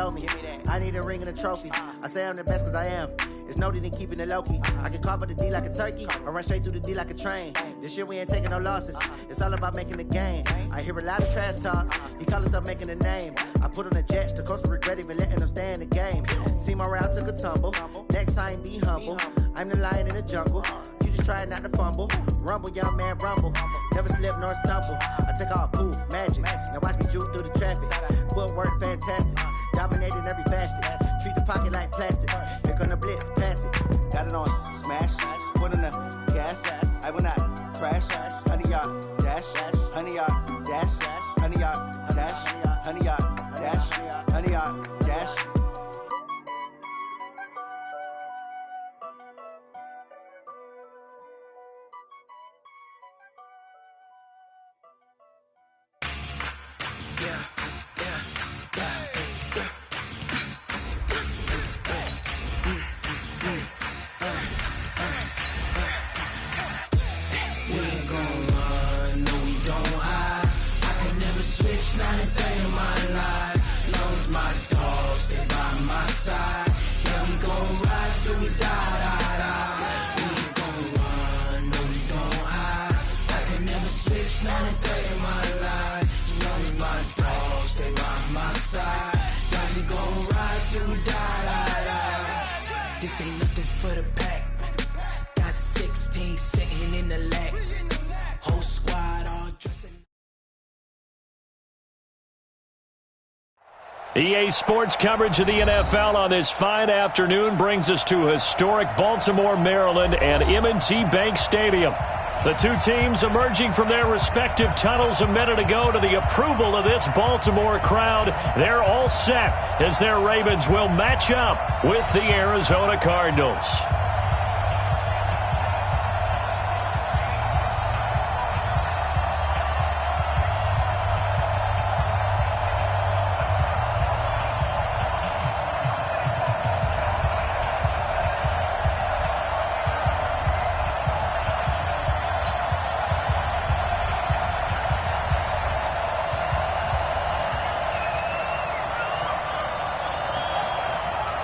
below me. I need a ring and a trophy. I say I'm the best cause I am. It's no need in keeping it low-key. I can carve up the D like a turkey, or run straight through the D like a train. This year we ain't taking no losses. It's all about making the game. I hear a lot of trash talk. He call himself making a name. I put on the Jets, the coach will regret even letting them stay in the game. Team around took a tumble. Next time be humble. I'm the lion in the jungle. You just try not to fumble. Rumble, young man, rumble. Never slip nor stumble. I take off, poof, magic. Now watch me juke through the traffic. Footwork fantastic. Dominating every facet. Treat the pocket like plastic. Here come the blitz, pass it. Got it on smash. Put on the gas. I will not crash. 100-yard dash. 100-yard dash. 100-yard dash. 100-yard dash. 100-yard dash. Not a day in my life, long as my dogs stay by my side. Yeah, we gon' ride till we die. We ain't gon' run, no we don't hide. I can never switch, not a day in my life, as long as my dogs stay by my side. Yeah, we gon' ride till we die. This ain't nothing for the pack. Got 16 sitting in the lag. Whole squad all dressing. EA Sports coverage of the NFL on this fine afternoon brings us to historic Baltimore, Maryland and M&T Bank Stadium. The two teams emerging from their respective tunnels a minute ago to the approval of this Baltimore crowd. They're all set as their Ravens will match up with the Arizona Cardinals.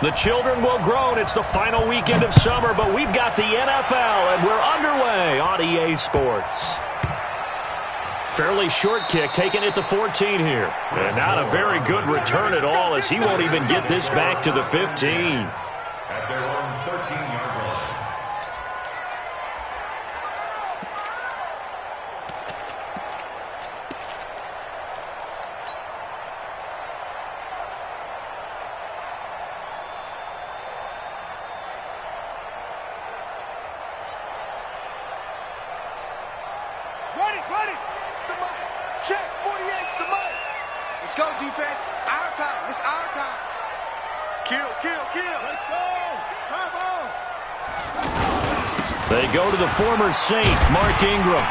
The children will groan. It's the final weekend of summer, but we've got the NFL, and we're underway on EA Sports. Fairly short kick, taken at the 14 here. And not a very good return at all, as he won't even get this back to the 15. At their own 13-yard line. Ready. The mic. Check. 48. The mic. Let's go, defense. Our time. It's our time. Kill. Let's go. Come on. They go to the former Saint, Mark Ingram.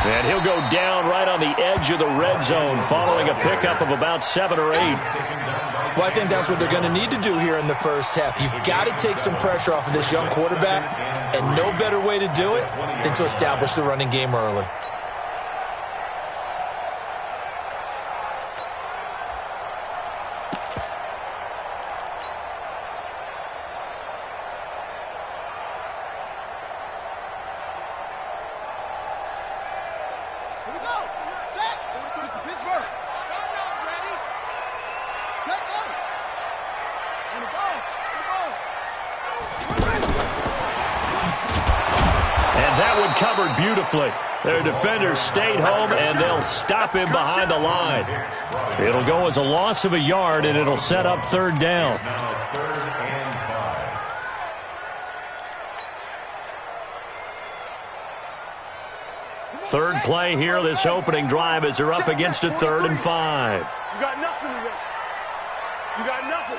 And he'll go down right on the edge of the red zone following a pickup of about 7 or 8. Well, I think that's what they're going to need to do here in the first half. You've got to take some pressure off of this young quarterback, and no better way to do it than to establish the running game early. Covered beautifully. Their defenders stayed home, and they'll stop him behind the line. It'll go as a loss of a yard, and it'll set up third down. Third play here, this opening drive, as they're up against a 3rd and 5. You got nothing today. You got nothing.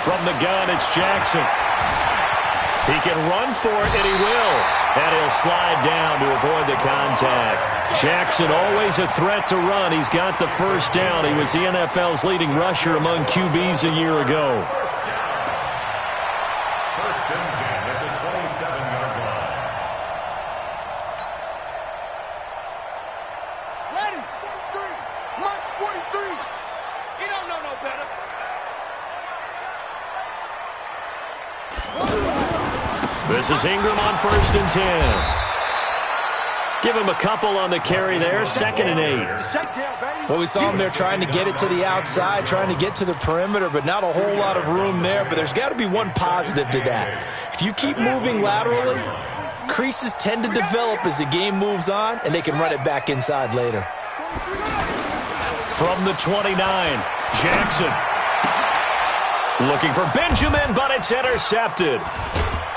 From the gun, it's Jackson. He can run for it, and he will. And he'll slide down to avoid the contact. Jackson, always a threat to run. He's got the first down. He was the NFL's leading rusher among QBs a year ago. First and 10 at the 27-yard line. This is Ingram on 1st and 10. Give him a couple on the carry there, 2nd and 8. Well, we saw him there trying to get it to the outside, trying to get to the perimeter, but not a whole lot of room there. But there's got to be one positive to that. If you keep moving laterally, creases tend to develop as the game moves on, and they can run it back inside later. From the 29, Jackson. Looking for Benjamin, but it's intercepted.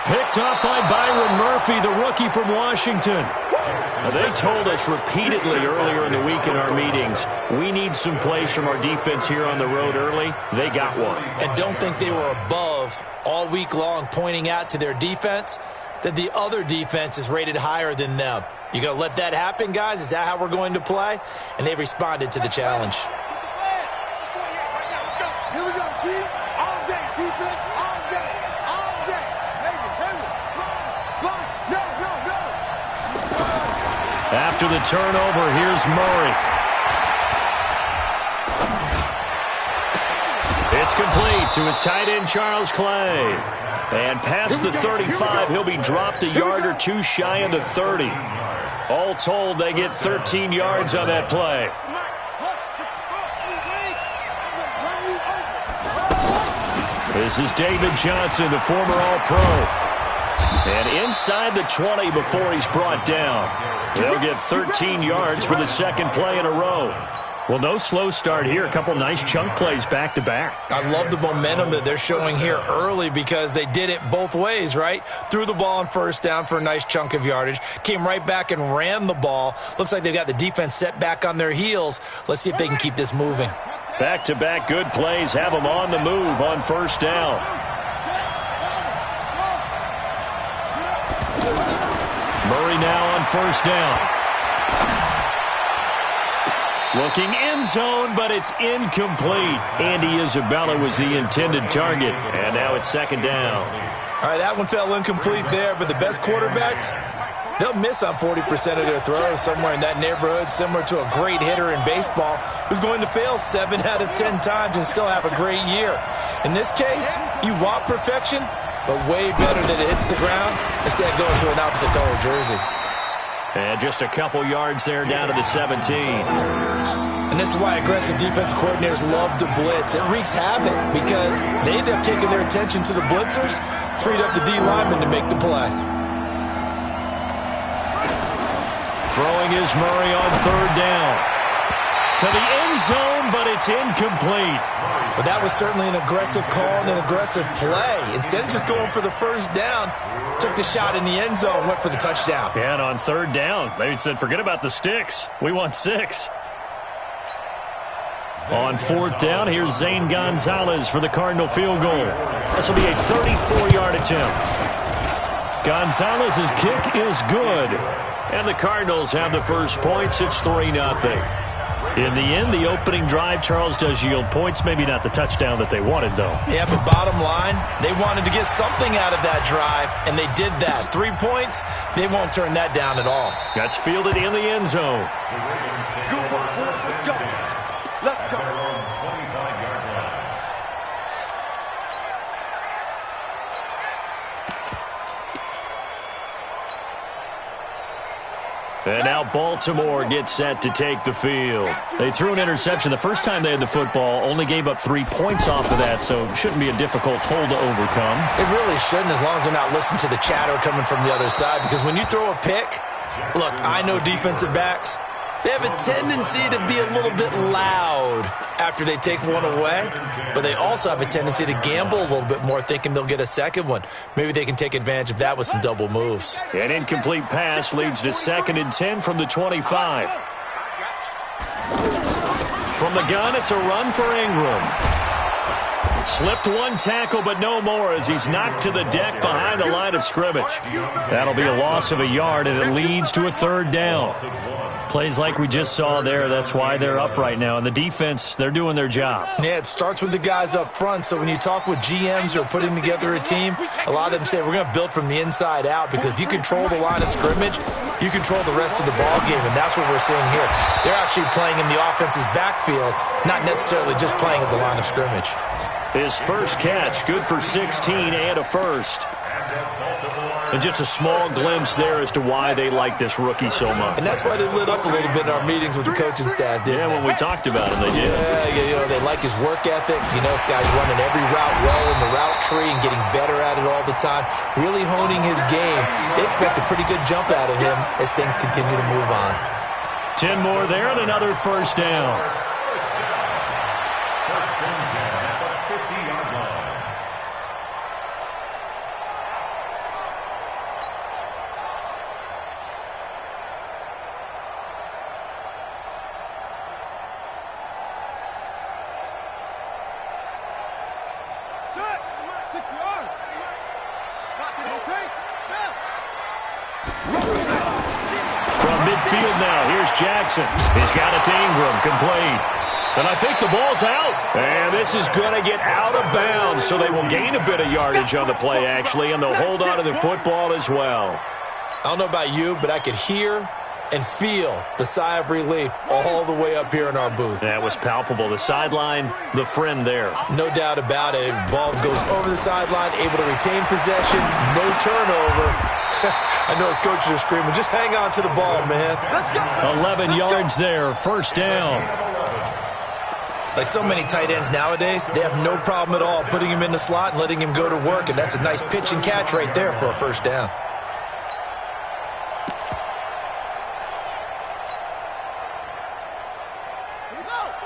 Picked up by Byron Murphy, the rookie from Washington. Now, they told us repeatedly earlier in the week in our meetings, we need some plays from our defense here on the road early. They got one. And don't think they were above all week long pointing out to their defense that the other defense is rated higher than them. You going to let that happen, guys? Is that how we're going to play? And they responded to the challenge. Here we go, D. All day, defense, all day, all day. No. After the turnover, here's Murray. It's complete to his tight end, Charles Clay. And past the 35, he'll be dropped a yard or two shy of the 30. All told, they get 13 yards on that play. This is David Johnson, the former All-Pro. And inside the 20 before he's brought down. They'll get 13 yards for the second play in a row. Well, no slow start here. A couple nice chunk plays back-to-back. I love the momentum that they're showing here early because they did it both ways, right? Threw the ball on 1st down for a nice chunk of yardage. Came right back and ran the ball. Looks like they've got the defense set back on their heels. Let's see if they can keep this moving. Back-to-back good plays have them on the move on 1st down. Murray now on 1st down. Looking end zone, but it's incomplete. Andy Isabella was the intended target. And now it's 2nd down. All right, that one fell incomplete there, but the best quarterbacks, they'll miss on 40% of their throws, somewhere in that neighborhood, similar to a great hitter in baseball who's going to fail 7 out of 10 times and still have a great year. In this case, you want perfection, but way better that it hits the ground instead of going to an opposite color jersey. And just a couple yards there down to the 17. And this is why aggressive defensive coordinators love to blitz. It wreaks havoc because they end up taking their attention to the blitzers, freed up the D lineman to make the play. Throwing is Murray on 3rd down. To the end zone, but it's incomplete. But that was certainly an aggressive call and an aggressive play. Instead of just going for the 1st down, took the shot in the end zone, went for the touchdown. Yeah, and on 3rd down, they said, forget about the sticks. We want 6. On 4th down, here's Zane Gonzalez for the Cardinal field goal. This will be a 34-yard attempt. Gonzalez's kick is good. And the Cardinals have the first points. It's 3-0. In the end, the opening drive, Charles, does yield points. Maybe not the touchdown that they wanted, though. Yeah, but bottom line, they wanted to get something out of that drive, and they did that. 3 points, they won't turn that down at all. That's fielded in the end zone. Let's go. And now Baltimore gets set to take the field. They threw an interception the first time they had the football, only gave up 3 points off of that, so it shouldn't be a difficult hole to overcome. It really shouldn't, as long as they're not listening to the chatter coming from the other side, because when you throw a pick, look, I know defensive backs, they have a tendency to be a little bit loud after they take one away, but they also have a tendency to gamble a little bit more, thinking they'll get a second one. Maybe they can take advantage of that with some double moves. An incomplete pass leads to 2nd and 10 from the 25. From the gun, it's a run for Ingram. Slipped one tackle, but no more as he's knocked to the deck behind the line of scrimmage. That'll be a loss of a yard, and it leads to a 3rd down. Plays like we just saw there, that's why they're up right now. And the defense, they're doing their job. Yeah, it starts with the guys up front. So when you talk with GMs who are putting together a team, a lot of them say we're going to build from the inside out, because if you control the line of scrimmage, you control the rest of the ball game, and that's what we're seeing here. They're actually playing in the offense's backfield, not necessarily just playing at the line of scrimmage. His first catch, good for 16 and a first. And just a small glimpse there as to why they like this rookie so much. And that's why they lit up a little bit in our meetings with the coaching staff, didn't they? When we talked about him, they did. Yeah, they like his work ethic. This guy's running every route well in the route tree and getting better at it all the time, really honing his game. They expect a pretty good jump out of him as things continue to move on. 10 more there and another first down. First and 10 at the 50-yard line. Set. 60 yards. Not to rotate. From midfield now, here's Jackson. He's got it to Ingram, complete. And I think the ball's out. And this is going to get out of bounds, so they will gain a bit of yardage on the play, actually, and they'll hold on to the football as well. I don't know about you, but I could hear and feel the sigh of relief all the way up here in our booth. That was palpable. The sideline, the friend there. No doubt about it. Ball goes over the sideline, able to retain possession, no turnover. I know his coaches are screaming, just hang on to the ball, man. 11 yards there, first down. Like so many tight ends nowadays, they have no problem at all putting him in the slot and letting him go to work, and that's a nice pitch and catch right there for a first down.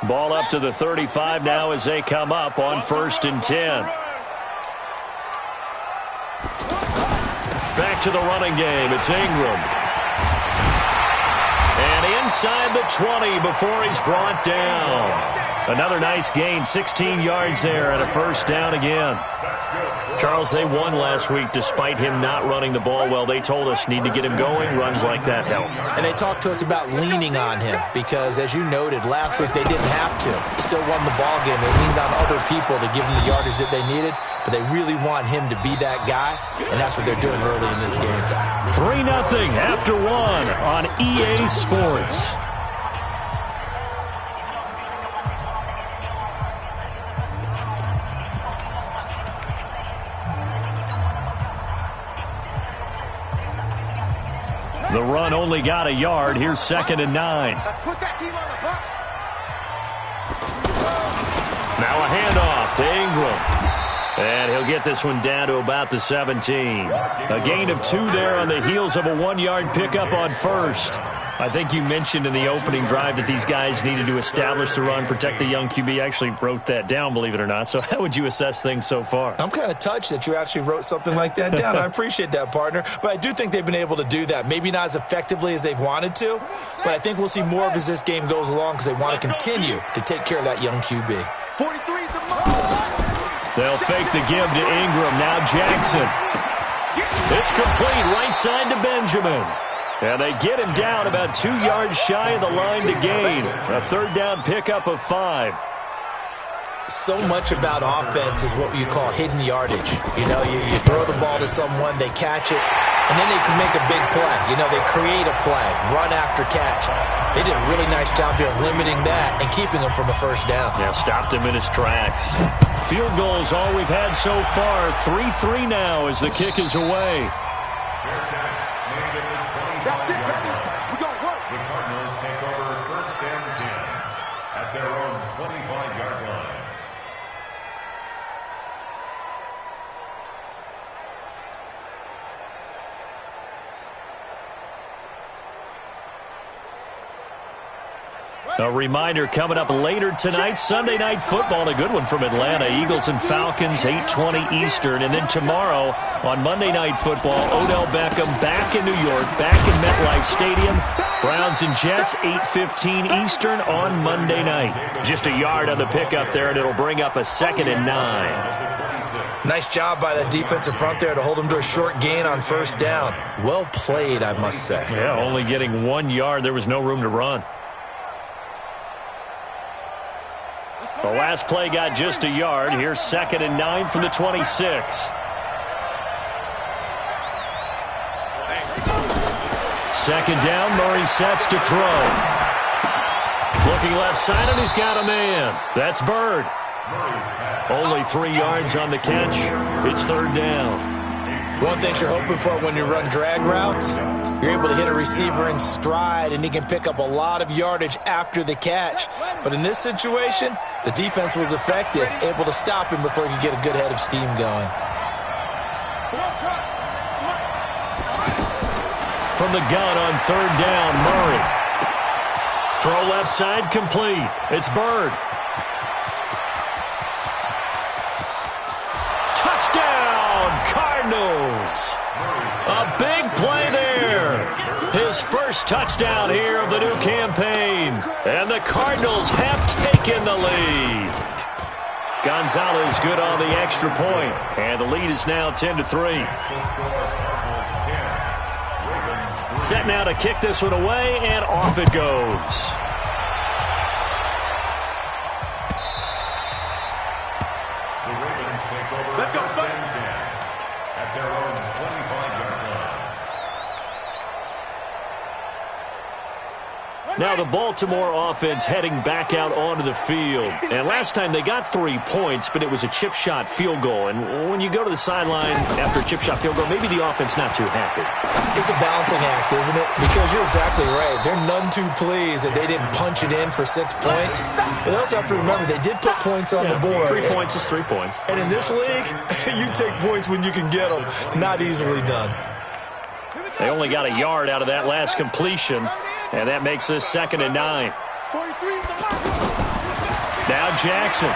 Ball up to the 35 now as they come up on first and 10. Back to the running game. It's Ingram. And inside the 20 before he's brought down. Another nice gain, 16 yards there and a first down again. Charles, they won last week despite him not running the ball well. They told us need to get him going. Runs like that help. And they talked to us about leaning on him because, as you noted, last week they didn't have to. Still won the ball game. They leaned on other people to give them the yardage that they needed, but they really want him to be that guy, and that's what they're doing early in this game. 3-0 after one on EA Sports. The run only got a yard. Here's 2nd and 9. Let's put that team on the box. Now a handoff to Ingram. And he'll get this one down to about the 17. A gain of 2 there on the heels of a 1-yard pickup on first. I think you mentioned in the opening drive that these guys needed to establish the run, protect the young QB. I actually wrote that down, believe it or not. So how would you assess things so far? I'm kind of touched that you actually wrote something like that down. I appreciate that, partner. But I do think they've been able to do that. Maybe not as effectively as they've wanted to, but I think we'll see more of as this game goes along because they want to continue to take care of that young QB. 43 is the mark. They'll fake the give to Ingram. Now Jackson. It's complete right side to Benjamin. And they get him down about 2 yards shy of the line to gain. A third down pickup of 5. So much about offense is what you call hidden yardage. You throw the ball to someone, they catch it, and then they can make a big play. They create a play, run after catch. They did a really nice job here of limiting that and keeping him from a first down. Yeah, stopped him in his tracks. Field goals all we've had so far. 3-3 now as the kick is away. We don't work. The Cardinals take over first and 10 at their own 25-yard line. A reminder coming up later tonight, Sunday Night Football, a good one from Atlanta. Eagles and Falcons, 8:20 Eastern. And then tomorrow on Monday Night Football, Odell Beckham back in New York, back in MetLife Stadium. Browns and Jets, 8:15 Eastern on Monday night. Just a yard on the pickup there, and it'll bring up a 2nd and 9. Nice job by that defensive front there to hold them to a short gain on first down. Well played, I must say. Yeah, only getting 1 yard. There was no room to run. The last play got just a yard. Here's 2nd and 9 from the 26. Second down, Murray sets to throw. Looking left side, and he's got a man. That's Bird. Only 3 yards on the catch. It's 3rd down. One thing you're hoping for when you run drag routes, you're able to hit a receiver in stride, and he can pick up a lot of yardage after the catch. But in this situation, the defense was effective, able to stop him before he could get a good head of steam going. From the gun on third down, Murray. Throw left side, complete. It's Bird. Touchdown, Cardinals. A big play there. His first touchdown here of the new campaign. And the Cardinals have taken the lead. Gonzalez good on the extra point. And the lead is now 10-3. Set now to kick this one away, and off it goes. The Ravens take over. Let's go, son. At their own 25-yard line. Now the Baltimore offense heading back out onto the field. And last time they got 3 points, but it was a chip shot field goal. And when you go to the sideline after a chip shot field goal, maybe the offense not too happy. It's a balancing act, isn't it? Because you're exactly right. They're none too pleased that they didn't punch it in for 6 points. But they also have to remember they did put points on the board. 3 points is 3 points. And in this league, you take points when you can get them. Not easily done. They only got a yard out of that last completion. And that makes this 2nd and 9. Now Jackson.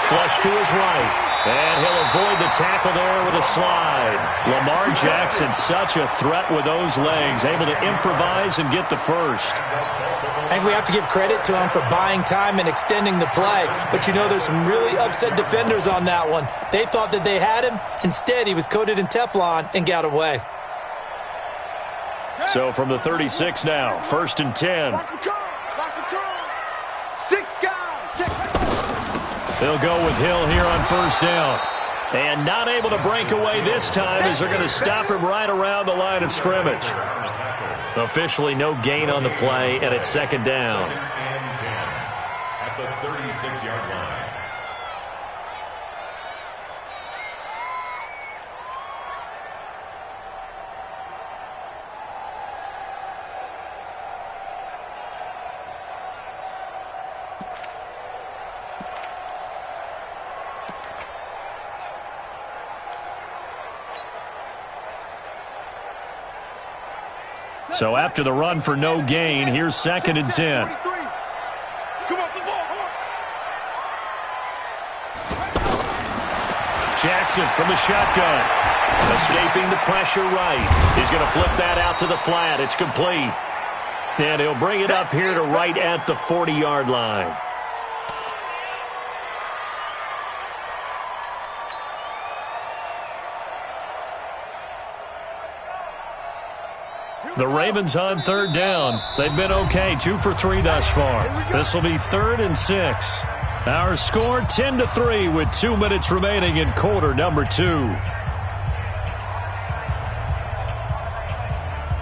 Flush to his right. And he'll avoid the tackle there with a slide. Lamar Jackson, such a threat with those legs. Able to improvise and get the first. I think we have to give credit to him for buying time and extending the play. But, you know, there's some really upset defenders on that one. They thought that they had him. Instead, he was coated in Teflon and got away. So from the 36 now, 1st and 10. They'll go with Hill here on 1st down. And not able to break away this time as they're going to stop him right around the line of scrimmage. Officially no gain on the play, and it's 2nd down. At the 36-yard line. So after the run for no gain, here's 2nd and 10. Jackson from the shotgun. Escaping the pressure right. He's going to flip that out to the flat. It's complete. And he'll bring it up here to right at the 40-yard line. The Ravens on 3rd down. They've been okay, 2 for 3 thus far. This will be 3rd and 6. Our score 10-3 with 2 minutes remaining in quarter number 2.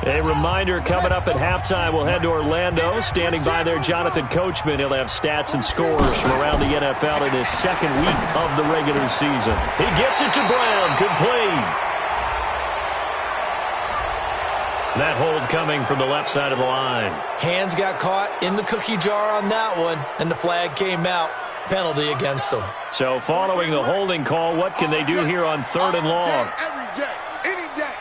A reminder coming up at halftime, we'll head to Orlando. Standing by there, Jonathan Coachman. He'll have stats and scores from around the NFL in his 2nd week of the regular season. He gets it to Brown, complete. That hold coming from the left side of the line. Hands got caught in the cookie jar on that one, and the flag came out. Penalty against them. So following the holding call, what can they do here on 3rd and long? Every day, any day.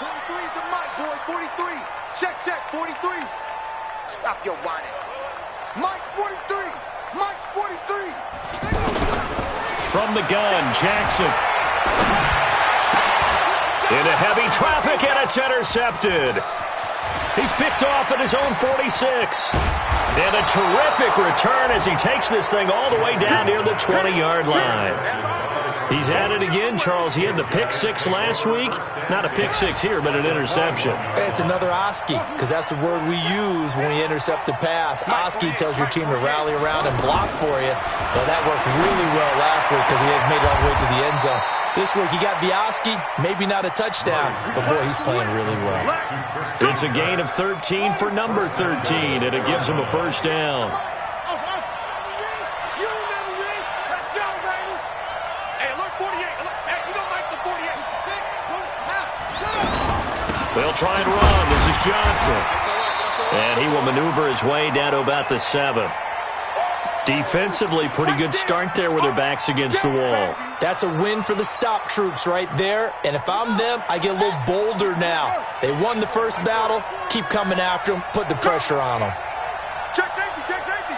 43 to Mike, boy, 43. Check, 43. Stop your whining. Mike's 43. Mike's 43. From the gun, Jackson. Into heavy traffic, and it's intercepted. He's picked off at his own 46. And a terrific return as he takes this thing all the way down near the 20-yard line. He's at it again, Charles. He had the pick 6 last week. Not a pick 6 here, but an interception. It's another Oski, because that's the word we use when we intercept a pass. Oski tells your team to rally around and block for you. Well, that worked really well last week because he had made it all the way to the end zone. This week, he got the Oski, maybe not a touchdown, but boy, he's playing really well. It's a gain of 13 for number 13, and it gives him a 1st down. They'll try and run. This is Johnson. And he will maneuver his way down to about the 7. Defensively, pretty good start there with their backs against the wall. That's a win for the stop troops right there. And if I'm them, I get a little bolder now. They won the first battle. Keep coming after them. Put the pressure on them. Check safety, check safety.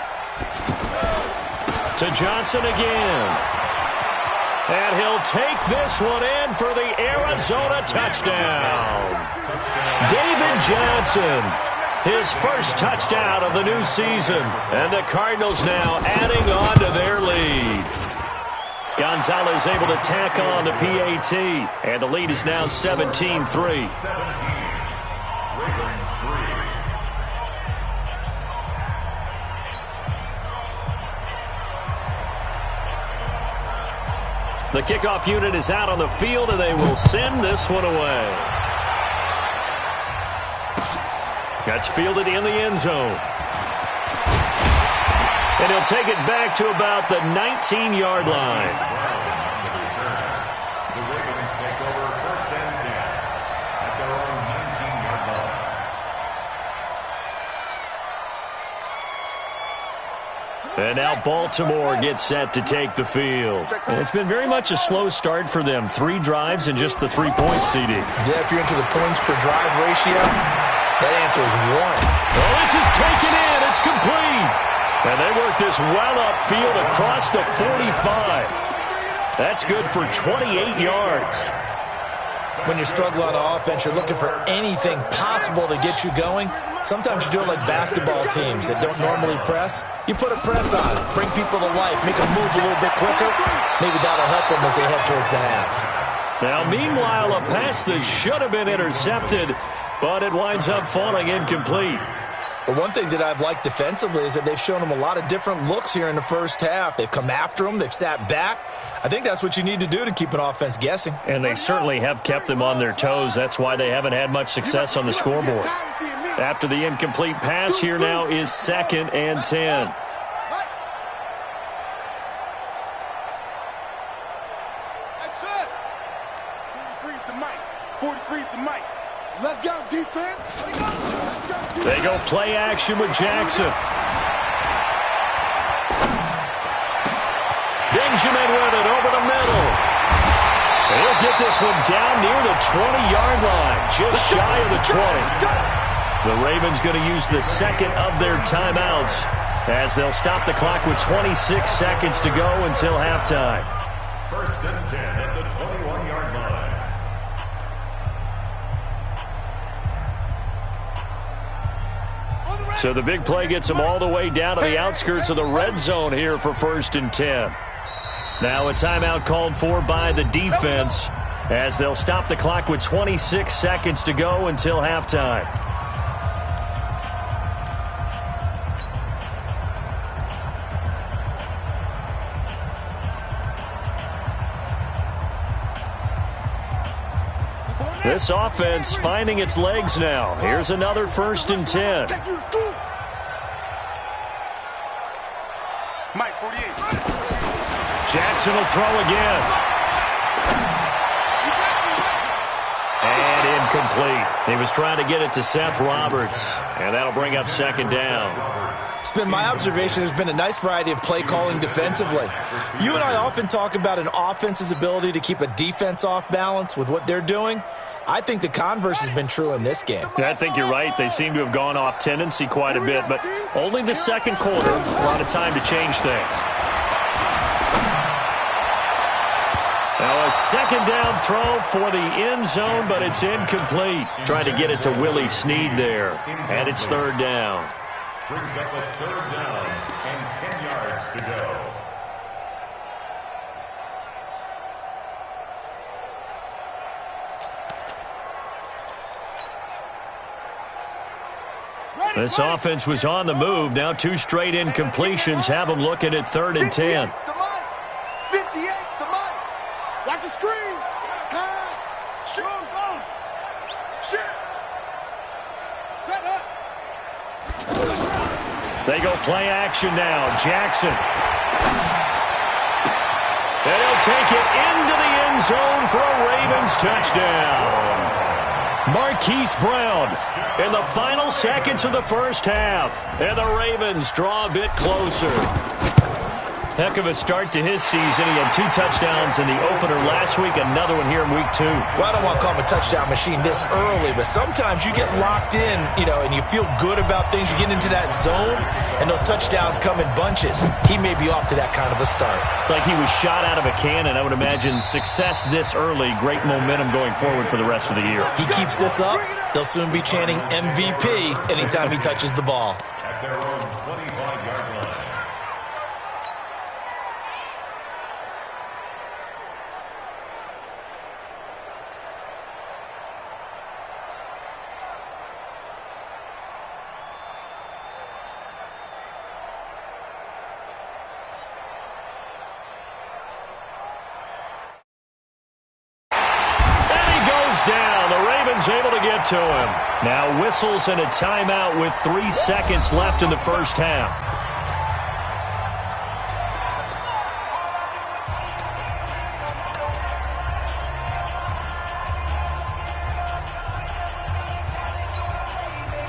To Johnson again. And he'll take this one in for the Arizona touchdown. David Johnson, his first touchdown of the new season. And the Cardinals now adding on to their lead. Gonzalez able to tack on the PAT. And the lead is now 17-3. The kickoff unit is out on the field, and they will send this one away. That's fielded in the end zone. And he'll take it back to about the 19-yard line. The Ravens take over 1st and 10 at their own 19-yard line. And now Baltimore gets set to take the field. And it's been very much a slow start for them. 3 drives and just the 3-point CD. Yeah, if you're into the points per drive ratio, that answer is 1. Oh, this is taken in. It's complete. And they work this well upfield across the 45. That's good for 28 yards. When you struggle on offense, you're looking for anything possible to get you going. Sometimes you do it like basketball teams that don't normally press. You put a press on, bring people to life, make them move a little bit quicker. Maybe that'll help them as they head towards the half. Now, meanwhile, a pass that should have been intercepted, but it winds up falling incomplete. But one thing that I've liked defensively is that they've shown them a lot of different looks here in the first half. They've come after them. They've sat back. I think that's what you need to do to keep an offense guessing. And they certainly have kept them on their toes. That's why they haven't had much success on the scoreboard. After the incomplete pass, here now is 2nd and 10. That's it. 43's the mic. 43's the mic. Let's go, defense. Let's go, defense. They go play action with Jackson. Benjamin with it over the middle. He'll get this one down near the 20-yard line, just shy of the 20. The Ravens going to use the second of their timeouts as they'll stop the clock with 26 seconds to go until halftime. 1st and 10 at the 21-yard line. So the big play gets them all the way down to the outskirts of the red zone here for 1st and 10. Now a timeout called for by the defense as they'll stop the clock with 26 seconds to go until halftime. This offense finding its legs now. Here's another 1st and 10. Mike, 48. Jackson will throw again. And incomplete. He was trying to get it to Seth Roberts. And that'll bring up 2nd down. It's been my observation there's been a nice variety of play calling defensively. You and I often talk about an offense's ability to keep a defense off balance with what they're doing. I think the converse has been true in this game. I think you're right. They seem to have gone off tendency quite a bit, but only the second quarter. A lot of time to change things. Now a 2nd down throw for the end zone, but it's incomplete. Trying to get it to Willie Snead there. And it's 3rd down. Brings up a 3rd down and 10 yards to go. This offense was on the move. Now 2 straight incompletions have them looking at 3rd and 10. 58's the mic. Watch the screen. Pass. Shoot. Go. Shit. Set up. They go play action now. Jackson. And he'll take it into the end zone for a Ravens touchdown. Marquise Brown in the final seconds of the first half. And the Ravens draw a bit closer. Heck of a start to his season. He had 2 touchdowns in the opener last week, another one here in week 2. Well, I don't want to call him a touchdown machine this early, but sometimes you get locked in, and you feel good about things. You get into that zone, and those touchdowns come in bunches. He may be off to that kind of a start. It's like he was shot out of a cannon. I would imagine success this early, great momentum going forward for the rest of the year. He keeps this up, they'll soon be chanting MVP anytime he touches the ball. At their own 25-yard line. Down. The Ravens able to get to him. Now whistles and a timeout with 3 seconds left in the first half.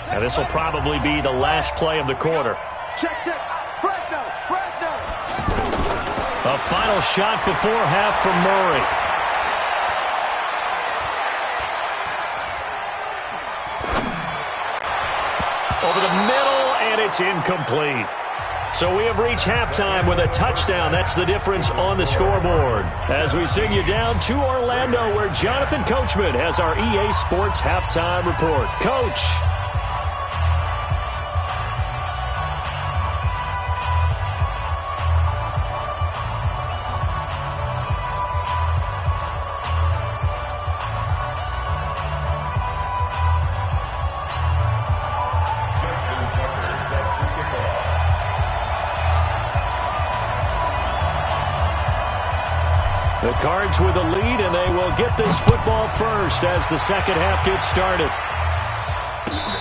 Now this will probably be the last play of the quarter. Check. Fresno. A final shot before half from Murray. Over the middle, and it's incomplete. So we have reached halftime with a touchdown. That's the difference on the scoreboard. As we send you down to Orlando, where Jonathan Coachman has our EA Sports halftime report. Coach. The Cards with a lead, and they will get this football first as the second half gets started.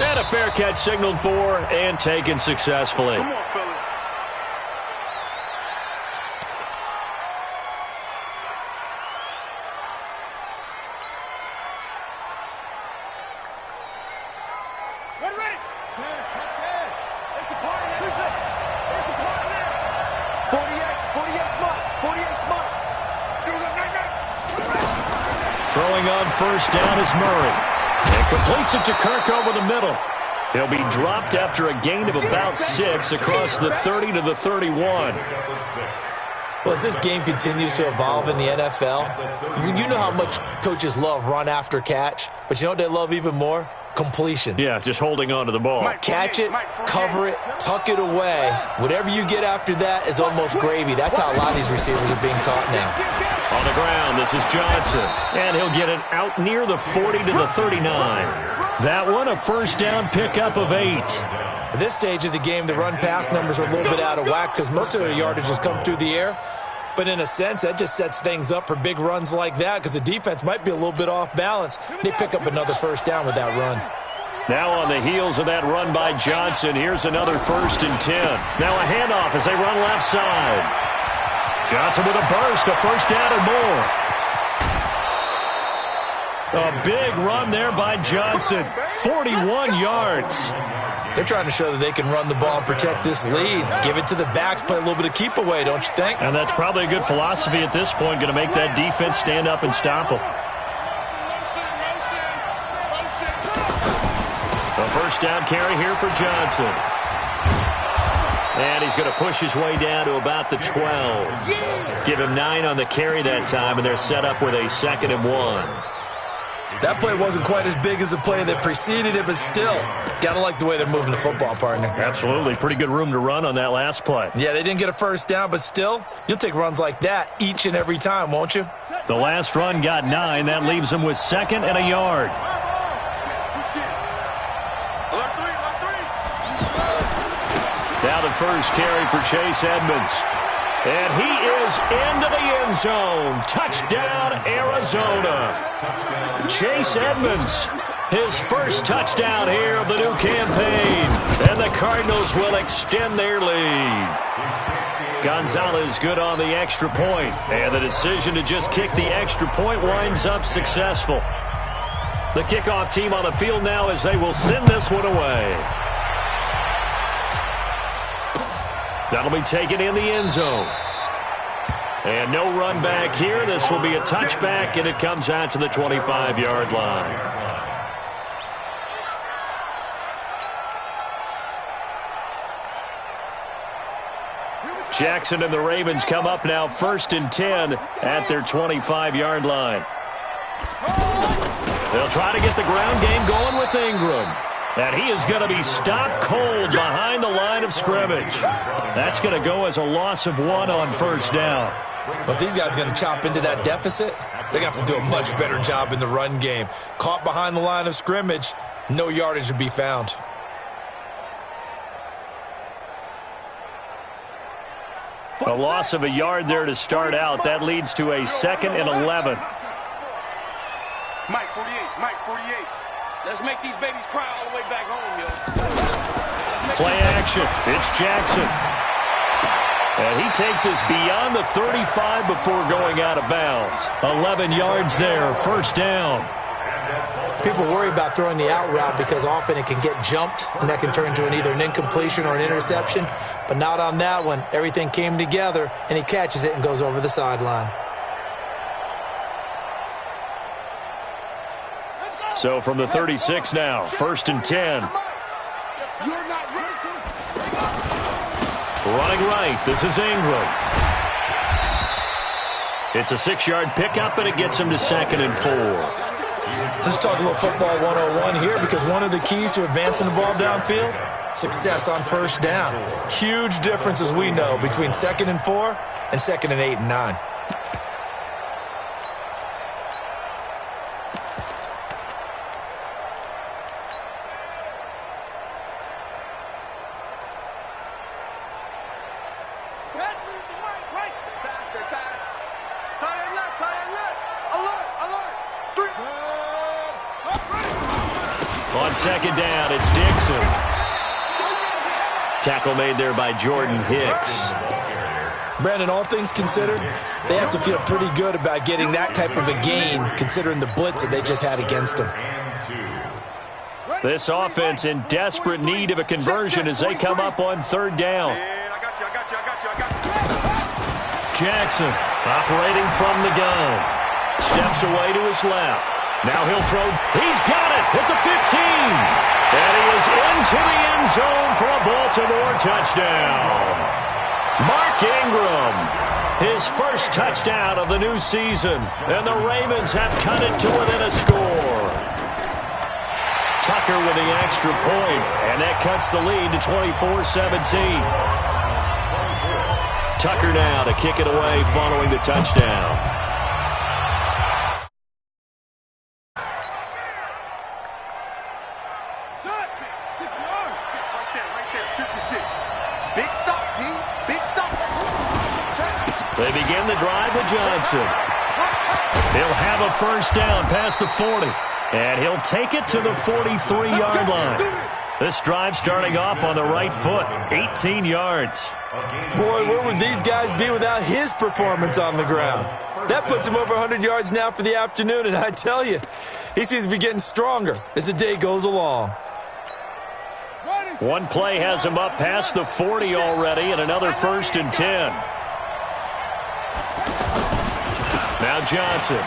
And a fair catch signaled for and taken successfully. Come on, fellas. Ready. It's a party. It's a party now. 48 Mark. Throwing on first down is Murray. And completes it to Kirk over the middle. He'll be dropped after a gain of about 6 across the 30 to the 31. Well, as this game continues to evolve in the NFL, you know how much coaches love run after catch, but you know what they love even more? Completions. Yeah, just holding on to the ball. Catch it, cover it, tuck it away. Whatever you get after that is almost gravy. That's how a lot of these receivers are being taught now. On the ground, this is Johnson. And he'll get it out near the 40 to the 39. That one, a first down pickup of 8. At this stage of the game, the run-pass numbers are a little bit out of whack because most of their yardage has come through the air. But in a sense, that just sets things up for big runs like that because the defense might be a little bit off balance. They pick up another first down with that run. Now on the heels of that run by Johnson, here's another 1st and 10. Now a handoff as they run left side. Johnson with a burst, a first down and more. A big run there by Johnson, 41 yards. They're trying to show that they can run the ball and protect this lead. Give it to the backs, play a little bit of keep away, don't you think? And that's probably a good philosophy at this point, going to make that defense stand up and stop them. A first down carry here for Johnson. And he's going to push his way down to about the 12. Give him 9 on the carry that time, and they're set up with a 2nd and 1. That play wasn't quite as big as the play that preceded it, but still, got to like the way they're moving the football, partner. Absolutely. Pretty good room to run on that last play. Yeah, they didn't get a first down, but still, you'll take runs like that each and every time, won't you? The last run got 9. That leaves them with 2nd and a yard. Now the first carry for Chase Edmonds. And he is into the end zone. Touchdown, Arizona. Chase Edmonds, his first touchdown here of the new campaign. And the Cardinals will extend their lead. Gonzalez good on the extra point. And the decision to just kick the extra point winds up successful. The kickoff team on the field now as they will send this one away. That'll be taken in the end zone. And no run back here. This will be a touchback, and it comes out to the 25-yard line. Jackson and the Ravens come up now 1st and 10 at their 25-yard line. They'll try to get the ground game going with Ingram. And he is going to be stopped cold behind the line of scrimmage. That's going to go as a loss of 1 on 1st down. But these guys are going to chop into that deficit. They got to do a much better job in the run game. Caught behind the line of scrimmage, no yardage to be found. A loss of a yard there to start out. That leads to a 2nd and 11. Mike 48, Mike 48. Let's make these babies cry all the way back home, yo. Play action. It's Jackson. And he takes us beyond the 35 before going out of bounds. 11 yards there, 1st down. People worry about throwing the out route because often it can get jumped, and that can turn into either an incompletion or an interception. But not on that one. Everything came together, and he catches it and goes over the sideline. So from the 36 now, 1st and 10. Running right, this is Ingram. It's a 6-yard pickup, and it gets him to 2nd and 4. Let's talk a little football 101 here, because one of the keys to advancing the ball downfield, success on 1st down. Huge difference, as we know, between 2nd and 4 and 2nd and 8 and 9. On 2nd down, it's Dixon. Tackle made there by Jordan Hicks. Brandon, all things considered, they have to feel pretty good about getting that type of a gain, considering the blitz that they just had against them. This offense in desperate need of a conversion as they come up on 3rd down. Jackson operating from the gun. Steps away to his left. Now he'll throw. He's got it at the 15. And he is into the end zone for a Baltimore touchdown. Mark Ingram, his first touchdown of the new season. And the Ravens have cut it to within a score. Tucker with the extra point, and that cuts the lead to 24-17. Tucker now to kick it away following the touchdown. They begin the drive with Johnson. He'll have a 1st down past the 40. And he'll take it to the 43-yard line. This drive starting off on the right foot, 18 yards. Boy, where would these guys be without his performance on the ground? That puts him over 100 yards now for the afternoon, and I tell you, he seems to be getting stronger as the day goes along. One play has him up past the 40 already, and another 1st and 10. Now Johnson.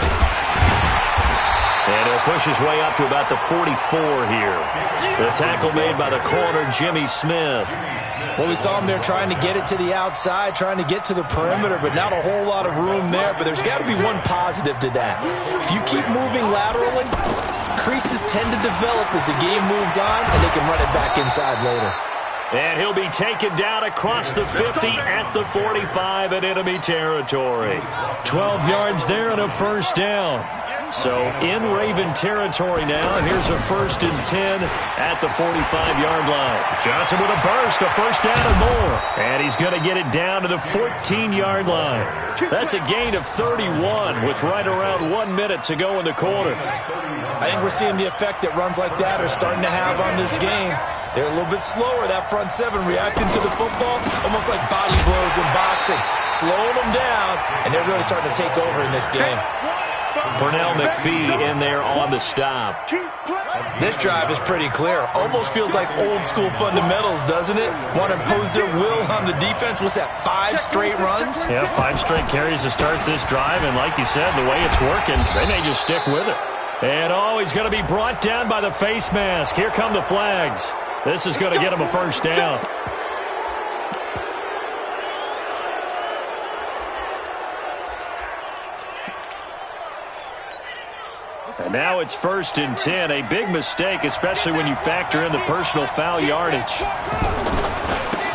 And he'll push his way up to about the 44 here. The tackle made by the corner, Jimmy Smith. Well, we saw him there trying to get it to the outside, trying to get to the perimeter, but not a whole lot of room there. But there's got to be one positive to that. If you keep moving laterally, creases tend to develop as the game moves on, and they can run it back inside later. And he'll be taken down across the 50 at the 45 in enemy territory. 12 yards there and a 1st down. So in Raven territory now. Here's a 1st and 10 at the 45-yard line. Johnson with a burst, a 1st down and more. And he's going to get it down to the 14-yard line. That's a gain of 31 with right around 1 minute to go in the quarter. I think we're seeing the effect that runs like that are starting to have on this game. They're a little bit slower, that front seven, reacting to the football, almost like body blows in boxing, slowing them down, and they're really starting to take over in this game. Pernell McPhee in there on the stop. This drive is pretty clear. Almost feels like old-school fundamentals, doesn't it? Want to impose their will on the defense. What's that, 5 straight runs? Yeah, 5 straight carries to start this drive, and like you said, the way it's working, they may just stick with it. And, he's going to be brought down by the face mask. Here come the flags. This is going to get him a first down. And now it's 1st and 10. A big mistake, especially when you factor in the personal foul yardage.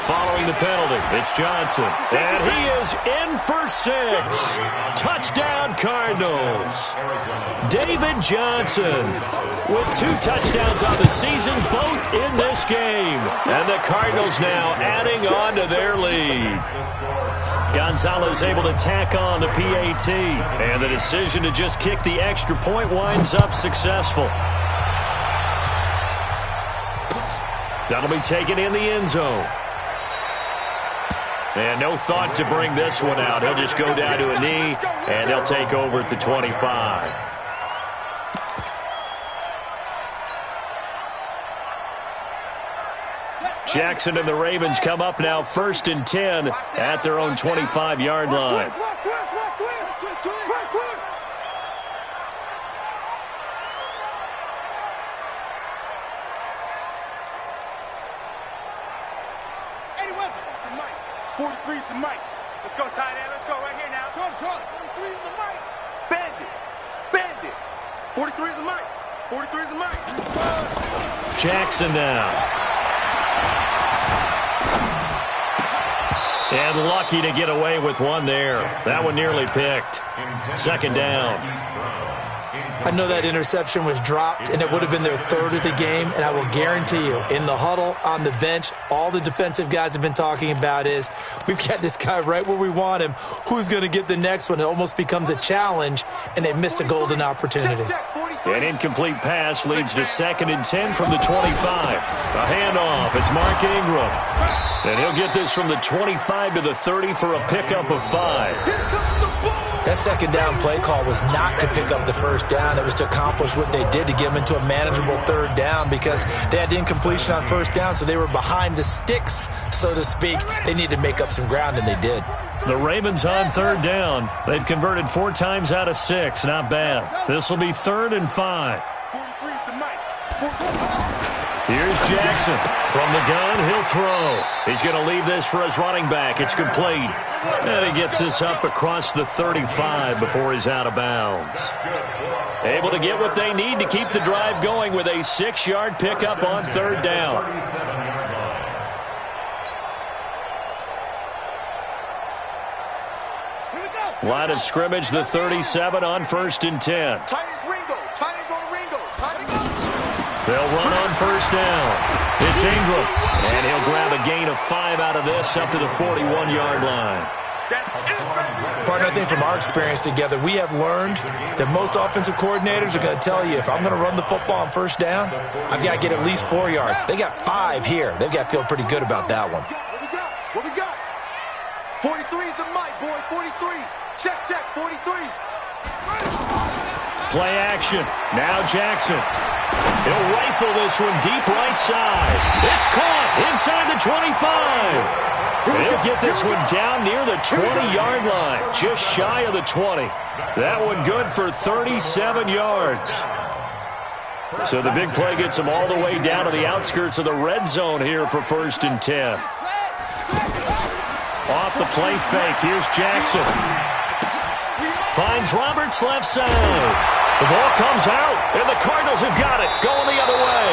Following the penalty, it's Johnson. And he is in for 6. Touchdown, Cardinals. David Johnson with 2 touchdowns on the season, both in this game. And the Cardinals now adding on to their lead. Gonzalez able to tack on the PAT. And the decision to just kick the extra point winds up successful. That'll be taken in the end zone. And no thought to bring this one out. He'll just go down to a knee, and they'll take over at the 25. Jackson and the Ravens come up now 1st and 10 at their own 25-yard line. Is the mic. Let's go, tight end. Let's go right here now. Short. 43 is the mic. Bandit. 43 is the mic. 43 is the mic. Jackson now. And lucky to get away with one there. That one nearly picked. 2nd down. I know that interception was dropped, and it would have been their 3rd of the game, and I will guarantee you, in the huddle, on the bench, all the defensive guys have been talking about is, we've got this guy right where we want him. Who's going to get the next one? It almost becomes a challenge, and they missed a golden opportunity. An incomplete pass leads to 2nd and 10 from the 25. A handoff. It's Mark Ingram. And he'll get this from the 25 to the 30 for a pickup of 5. That 2nd down play call was not to pick up the 1st down. It was to accomplish what they did to get them into a manageable 3rd down because they had incompletion on 1st down, so they were behind the sticks, so to speak. They needed to make up some ground, and they did. The Ravens on 3rd down. They've converted 4 times out of 6. Not bad. This will be 3rd and 5. Here's Jackson. From the gun, he'll throw. He's going to leave this for his running back. It's complete. And he gets this up across the 35 before he's out of bounds. Able to get what they need to keep the drive going with a 6-yard pickup on 3rd down. Line of scrimmage, the 37 on 1st and 10. They'll run on 1st down. It's Ingram. And he'll grab a gain of 5 out of this up to the 41-yard line. Partner, I think from our experience together, we have learned that most offensive coordinators are going to tell you, if I'm going to run the football on 1st down, I've got to get at least 4 yards. They got 5 here. They've got to feel pretty good about that one. What we got? 43 is the mic, boy. 43. Check, 43. Play action. Now Jackson. He'll rifle this one deep right side. It's caught inside the 25. He'll get this one down near the 20-yard line, just shy of the 20. That one good for 37 yards. So the big play gets him all the way down to the outskirts of the red zone here for 1st and 10. Off the play fake, here's Jackson. Finds Roberts left side. The ball comes out, and the Cardinals have got it, going the other way.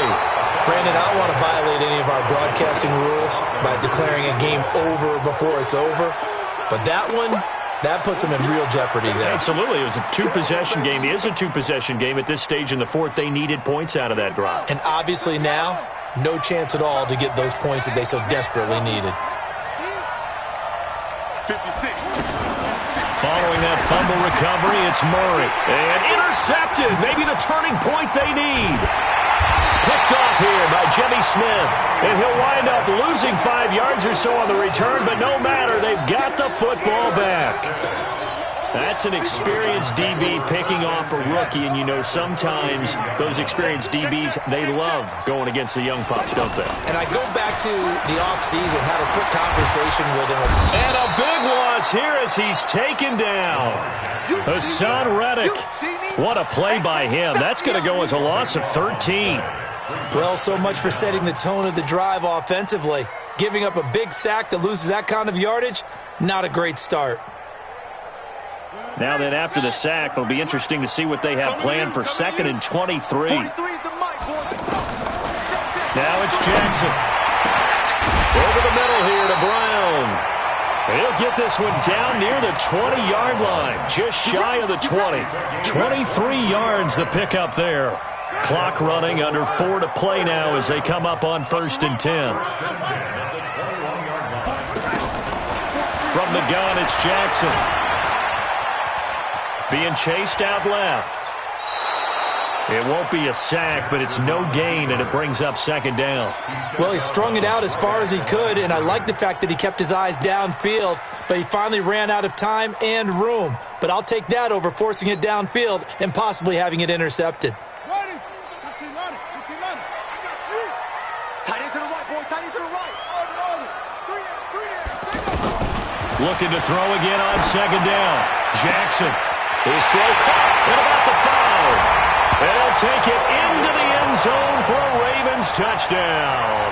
Brandon, I don't want to violate any of our broadcasting rules by declaring a game over before it's over. But that one, that puts them in real jeopardy there. Absolutely. It was a 2-possession game. It is a 2-possession game at this stage in the 4th. They needed points out of that drive. And obviously now, no chance at all to get those points that they so desperately needed. 56. Following that fumble recovery, it's Murray. And intercepted. Maybe the turning point they need. Picked off here by Jimmy Smith. And he'll wind up losing 5 yards or so on the return, but no matter, they've got the football back. That's an experienced DB picking off a rookie, and you know sometimes those experienced DBs, they love going against the young pups, don't they? And I go back to the offseason, had a quick conversation with him. And a big loss here as he's taken down. Hassan Reddick. What a play by him. That's going to go as a loss of 13. Well, so much for setting the tone of the drive offensively. Giving up a big sack that loses that kind of yardage, not a great start. Now then, after the sack, it'll be interesting to see what they have planned for 2nd and 23. Now it's Jackson. Over the middle here to Brown. He'll get this one down near the 20-yard line, just shy of the 20. 23 yards the pickup there. Clock running, under 4 to play now as they come up on 1st and 10. From the gun, it's Jackson. Being chased out left. It won't be a sack, but it's no gain, and it brings up 2nd down. Well, he strung it out as far as he could, and I like the fact that he kept his eyes downfield, but he finally ran out of time and room. But I'll take that over forcing it downfield and possibly having it intercepted. Tight end to the right, boy. Tight end to the right. Looking to throw again on 2nd down. Jackson. His throw caught at about the 5. And he'll take it into the end zone for a Ravens touchdown.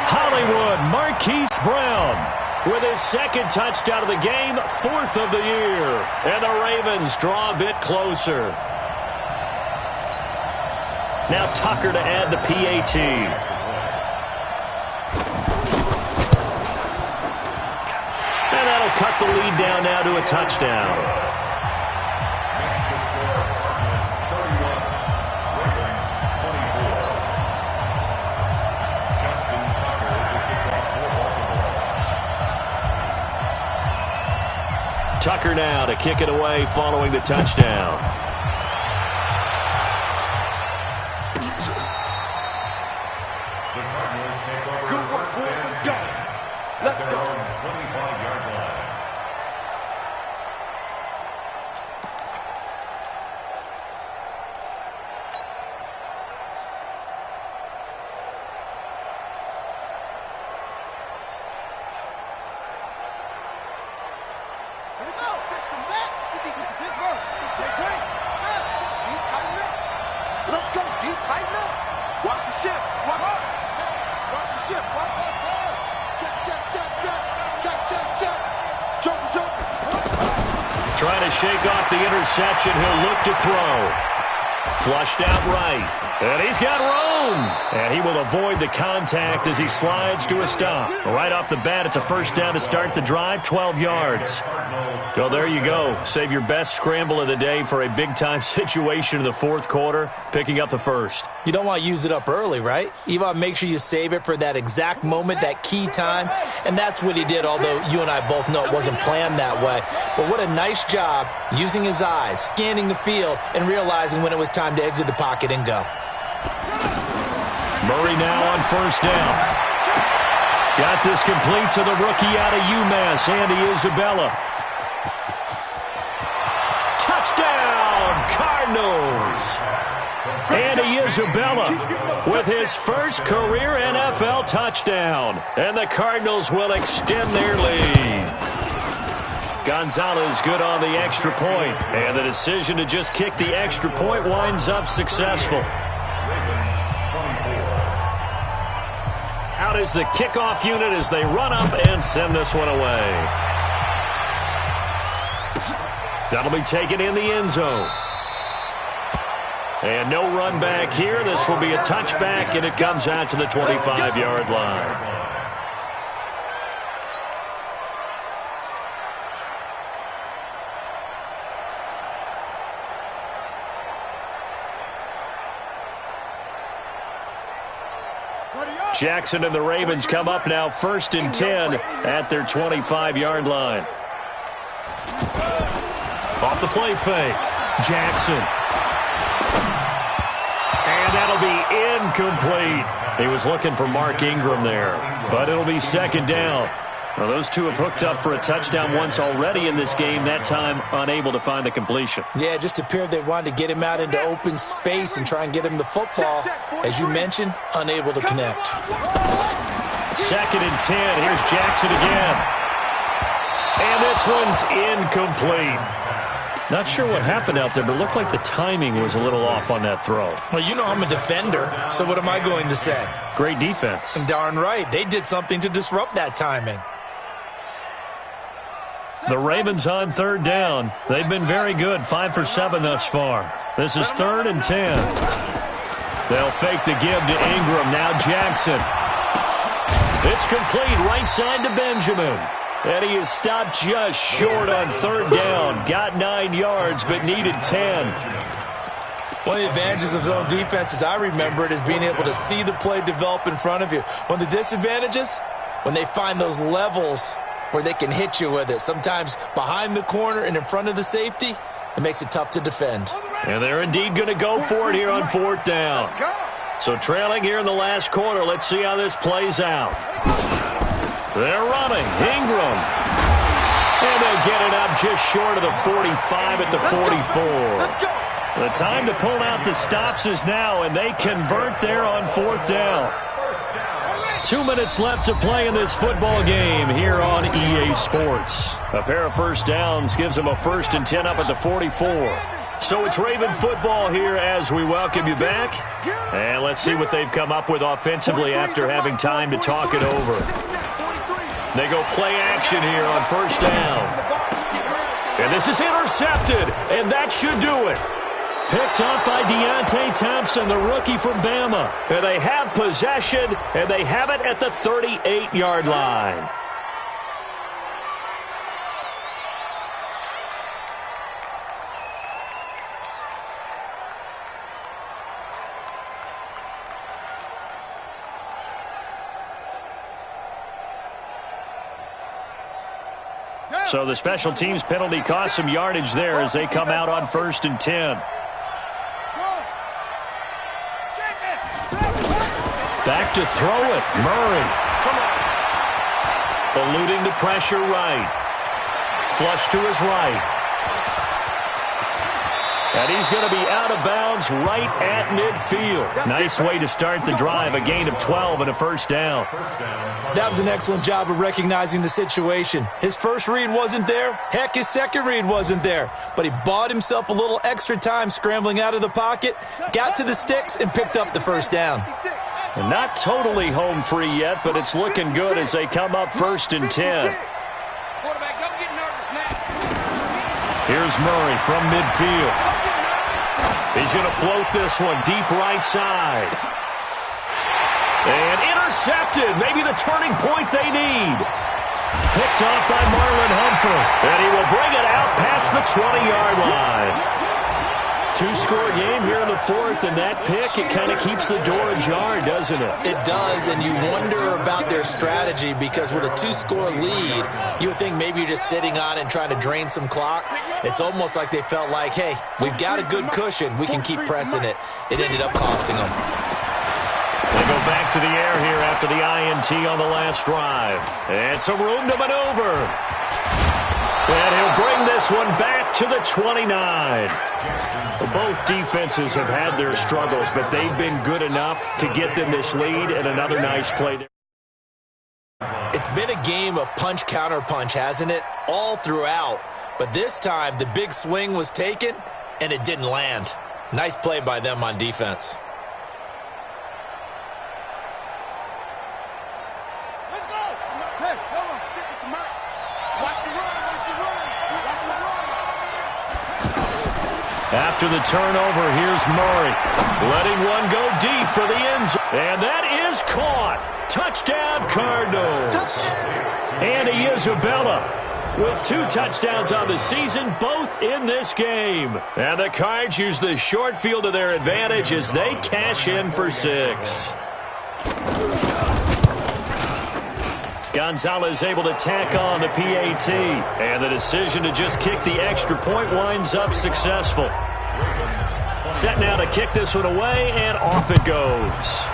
Hollywood Marquise Brown with his 2nd touchdown of the game, 4th of the year. And the Ravens draw a bit closer. Now Tucker to add the PAT. And that'll cut the lead down now to a touchdown. Tucker now to kick it away following the touchdown. Good work, boys. Let's go. Let's go. 25-yard line. Let's go. Deep, tighten up. Watch the ship. Watch the ship. Watch that. Check. Jump. Trying to shake off the interception. He'll look to throw. Flushed out right. And he's got room. And he will avoid the contact as he slides to a stop. Right off the bat, it's a 1st down to start the drive, 12 yards. So there you go. Save your best scramble of the day for a big-time situation in the 4th quarter, picking up the 1st. You don't want to use it up early, right? You want to make sure you save it for that exact moment, that key time, and that's what he did, although you and I both know it wasn't planned that way. But what a nice job using his eyes, scanning the field, and realizing when it was time to exit the pocket and go. Murray now on 1st down. Got this complete to the rookie out of UMass, Andy Isabella. Touchdown, Cardinals! Andy Isabella with his first career NFL touchdown. And the Cardinals will extend their lead. Gonzalez good on the extra point. And the decision to just kick the extra point winds up successful. Out is the kickoff unit as they run up and send this one away. That'll be taken in the end zone. And no run back here. This will be a touchback, and it comes out to the 25-yard line. Jackson and the Ravens come up now 1st and 10 at their 25-yard line. Off the play fake. Jackson. And that'll be incomplete. He was looking for Mark Ingram there, but it'll be 2nd down. Well, those two have hooked up for a touchdown once already in this game, that time unable to find the completion. Yeah, it just appeared they wanted to get him out into open space and try and get him the football. As you mentioned, unable to connect. 2nd and 10. Here's Jackson again. And this one's incomplete. Not sure what happened out there, but it looked like the timing was a little off on that throw. Well, you know I'm a defender, so what am I going to say? Great defense. And darn right. They did something to disrupt that timing. The Ravens on 3rd down. They've been very good, 5 for 7 thus far. This is 3rd and 10. They'll fake the give to Ingram. Now Jackson. It's complete right side to Benjamin. And he is stopped just short on 3rd down. Got 9 yards, but needed 10. One of the advantages of zone defense, as I remember it, is being able to see the play develop in front of you. One of the disadvantages, when they find those levels where they can hit you with it. Sometimes behind the corner and in front of the safety, it makes it tough to defend. And they're indeed going to go for it here on 4th down. So trailing here in the last quarter. Let's see how this plays out. They're running. Ingram. And they'll get it up just short of the 45 at the 44. The time to pull out the stops is now, and they convert there on 4th down. 2 minutes left to play in this football game here on EA Sports. A pair of first downs gives them a 1st and 10 up at the 44. So it's Raven football here as we welcome you back. And let's see what they've come up with offensively after having time to talk it over. They go play action here on 1st down. And this is intercepted, and that should do it. Picked up by Deontay Thompson, the rookie from Bama. And they have possession, and they have it at the 38-yard line. So the special teams penalty cost some yardage there as they come out on 1st and 10. Back to throw it. Murray. Eluding the pressure right. Flush to his right. And he's going to be out of bounds right at midfield. Nice way to start the drive. A gain of 12 and a 1st down. That was an excellent job of recognizing the situation. His first read wasn't there. Heck, his second read wasn't there. But he bought himself a little extra time scrambling out of the pocket, got to the sticks, and picked up the 1st down. And not totally home free yet, but it's looking good as they come up 1st and 10. Here's Murray from midfield. He's going to float this one deep right side. And intercepted. Maybe the turning point they need. Picked off by Marlon Humphrey. And he will bring it out past the 20-yard line. 2-score game here in the 4th, and that pick, it kind of keeps the door ajar, doesn't it? It does, and you wonder about their strategy because with a 2-score lead, you would think maybe you're just sitting on it and trying to drain some clock. It's almost like they felt like, hey, we've got a good cushion. We can keep pressing it. It ended up costing them. They go back to the air here after the INT on the last drive. And some room to maneuver. And he'll bring this one back to the 29. Both defenses have had their struggles, but they've been good enough to get them this lead, and another nice play there. It's been a game of punch-counter-punch, hasn't it? All throughout. But this time, the big swing was taken, and it didn't land. Nice play by them on defense. Let's go! Hey, hold on. Watch the run. Watch the run. Watch the run. After the turnover, here's Murray. Letting one go deep for the end zone. And that is caught. Touchdown, Cardinals. Andy Isabella with 2 touchdowns on the season, both in this game. And the Cards use the short field to their advantage as they cash in for 6. Gonzalez able to tack on the PAT. And the decision to just kick the extra point winds up successful. Set now to kick this one away, and off it goes.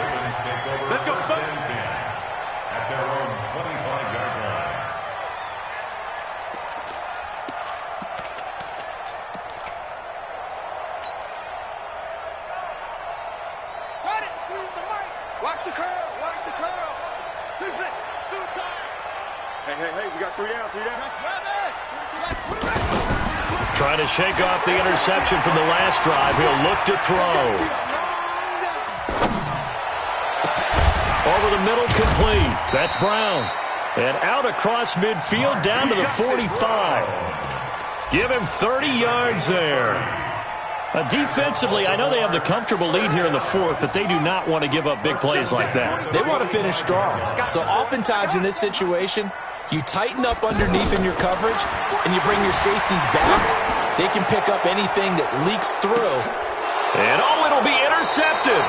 Ravens take over Let's go, first and 10 at their own 25-yard line. Got it. Squeeze the mic. Watch the curl. Watch the curls. 2 times. Hey, we got 3 down. Trying to shake off the interception from the last drive. He'll look to throw. Over the middle, complete. That's Brown. And out across midfield, down to the 45. Give him 30 yards there. Defensively, I know they have the comfortable lead here in the fourth, but they do not want to give up big plays like that. They want to finish strong. So oftentimes in this situation, you tighten up underneath in your coverage, and you bring your safeties back. They can pick up anything that leaks through. And it'll be intercepted.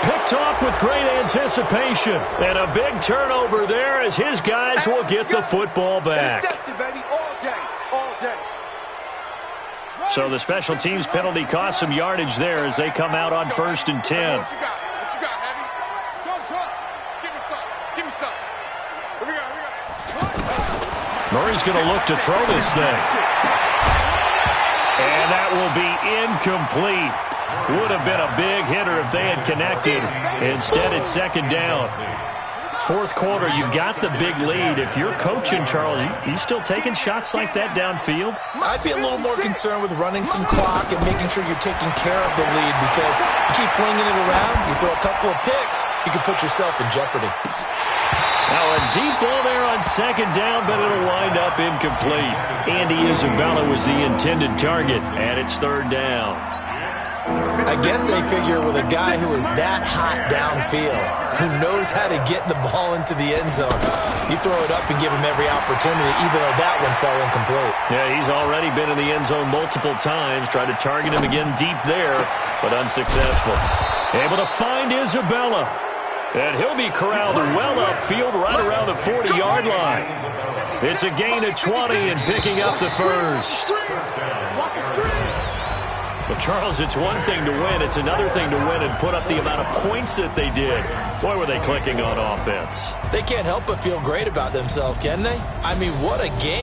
Picked off with great anticipation. And a big turnover there as his guys will get the football back. Interception, baby, all day. So the special teams penalty cost some yardage there as they come out on 1st and 10. What you got, Heavy? Give me something. Here we go. Murray's going to look to throw this thing. And that will be incomplete. Would have been a big hitter if they had connected. Instead, it's 2nd down. Fourth quarter, you've got the big lead. If you're coaching, Charles, you still taking shots like that downfield? I'd be a little more concerned with running some clock and making sure you're taking care of the lead, because you keep flinging it around, you throw a couple of picks, you can put yourself in jeopardy. Now a deep ball there on 2nd down, but it'll wind up incomplete. Andy Isabella was the intended target, and it's 3rd down. I guess they figure with a guy who is that hot downfield, who knows how to get the ball into the end zone, you throw it up and give him every opportunity, even though that one fell incomplete. Yeah, he's already been in the end zone multiple times. Tried to target him again deep there, but unsuccessful. Able to find Isabella. And he'll be corralled well upfield right around the 40-yard line. It's a gain of 20 and picking up the first. Watch the screen. But, Charles, it's one thing to win. It's another thing to win and put up the amount of points that they did. Boy, were they clicking on offense. They can't help but feel great about themselves, can they? I mean, what a game.